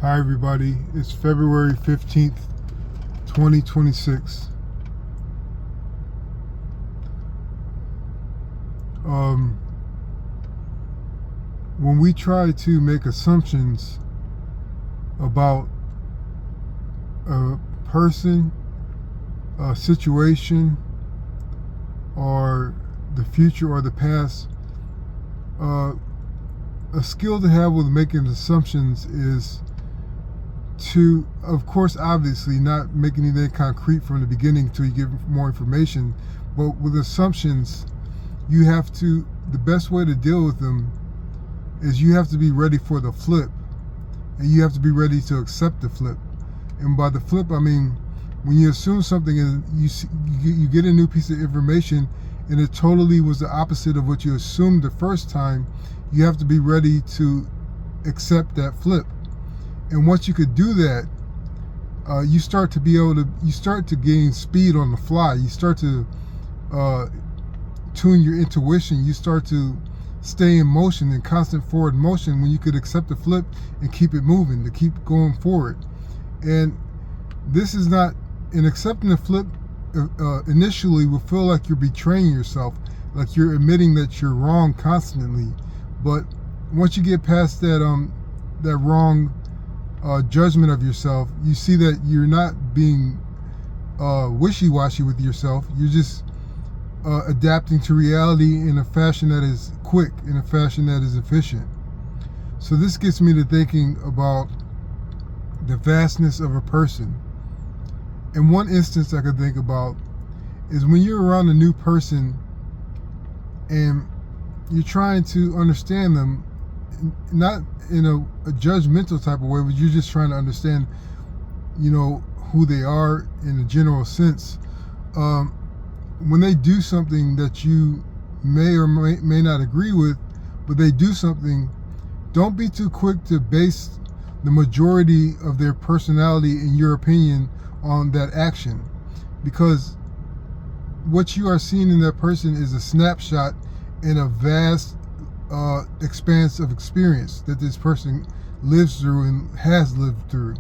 Hi everybody, it's February 15th, 2026. When we try to make assumptions about a person, a situation, or the future or the past, a skill to have with making assumptions is to, of course, obviously not make anything concrete from the beginning until you get more information. But with assumptions, the best way to deal with them is you have to be ready for the flip, and you have to be ready to accept the flip. And by the flip, I mean when you assume something and you get a new piece of information and it totally was the opposite of what you assumed the first time, you have to be ready to accept that flip. And once you could do that, you start to gain speed on the fly. You start to tune your intuition. You start to stay in motion, in constant forward motion, when you could accept the flip and keep it moving, to keep going forward. And this is not, in accepting the flip, initially will feel like you're betraying yourself, like you're admitting that you're wrong constantly. But once you get past that wrong judgment of yourself, you see that you're not being wishy-washy with yourself. You're just adapting to reality in a fashion that is quick, in a fashion that is efficient. So this gets me to thinking about the vastness of a person. And one instance I could think about is when you're around a new person and you're trying to understand them, not in a judgmental type of way, but you're just trying to understand, who they are in a general sense. When they do something that you may or may not agree with, but they do something, don't be too quick to base the majority of their personality, in your opinion, on that action. Because what you are seeing in that person is a snapshot in a vast expanse of experience that this person lives through and has lived through.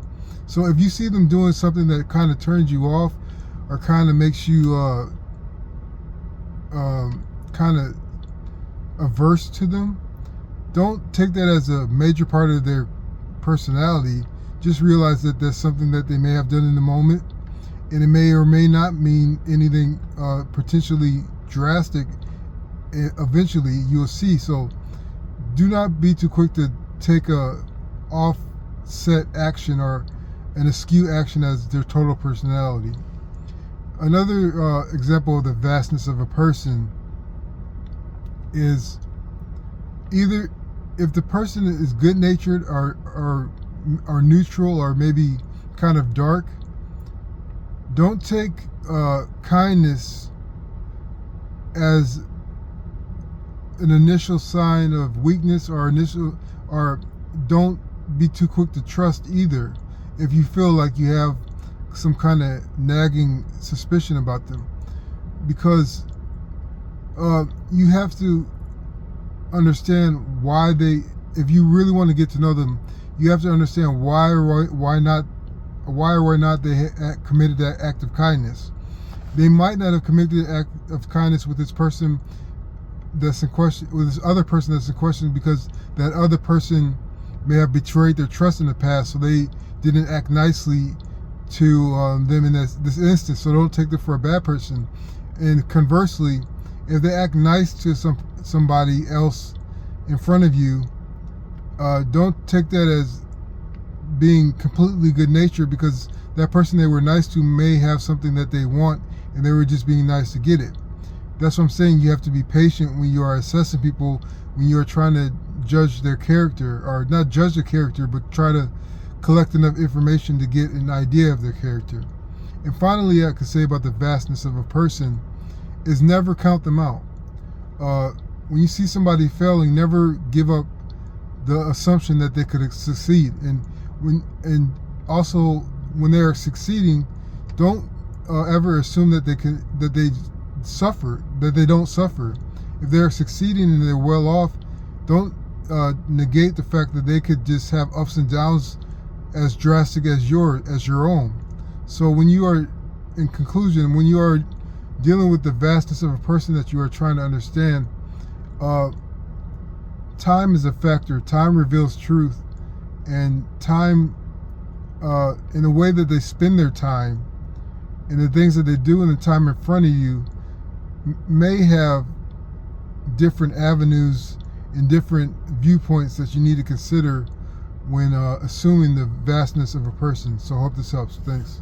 So if you see them doing something that kind of turns you off or kind of makes you kind of averse to them, don't take that as a major part of their personality. Just realize that that's something that they may have done in the moment, and it may or may not mean anything potentially drastic. Eventually you'll see. So do not be too quick to take a offset action or an askew action as their total personality. Another example of the vastness of a person is either if the person is good-natured or neutral or maybe kind of dark. Don't take kindness as an initial sign of weakness or don't be too quick to trust either if you feel like you have some kind of nagging suspicion about them, because you have to understand why if you really want to get to know them, you have to understand why or why not they committed that act of kindness. They might not have committed the act of kindness with this person that's in question, with this other person that's in question, because that other person may have betrayed their trust in the past, so they didn't act nicely to them in this instance. So don't take them for a bad person. And conversely, if they act nice to somebody else in front of you, don't take that as being completely good-natured, because that person they were nice to may have something that they want and they were just being nice to get it. That's what I'm saying. You have to be patient when you are assessing people, when you are trying to judge their character, or not judge their character, but try to collect enough information to get an idea of their character. And finally, I could say about the vastness of a person is never count them out. When you see somebody failing, never give up the assumption that they could succeed. And also when they are succeeding, don't ever assume that they don't suffer. If they're succeeding and they're well off, don't negate the fact that they could just have ups and downs as drastic as your own. So when you are, in conclusion, when you are dealing with the vastness of a person that you are trying to understand, time is a factor. Time reveals truth, and time, in the way that they spend their time, and the things that they do in the time in front of you, may have different avenues and different viewpoints that you need to consider when assuming the vastness of a person. So I hope this helps. Thanks.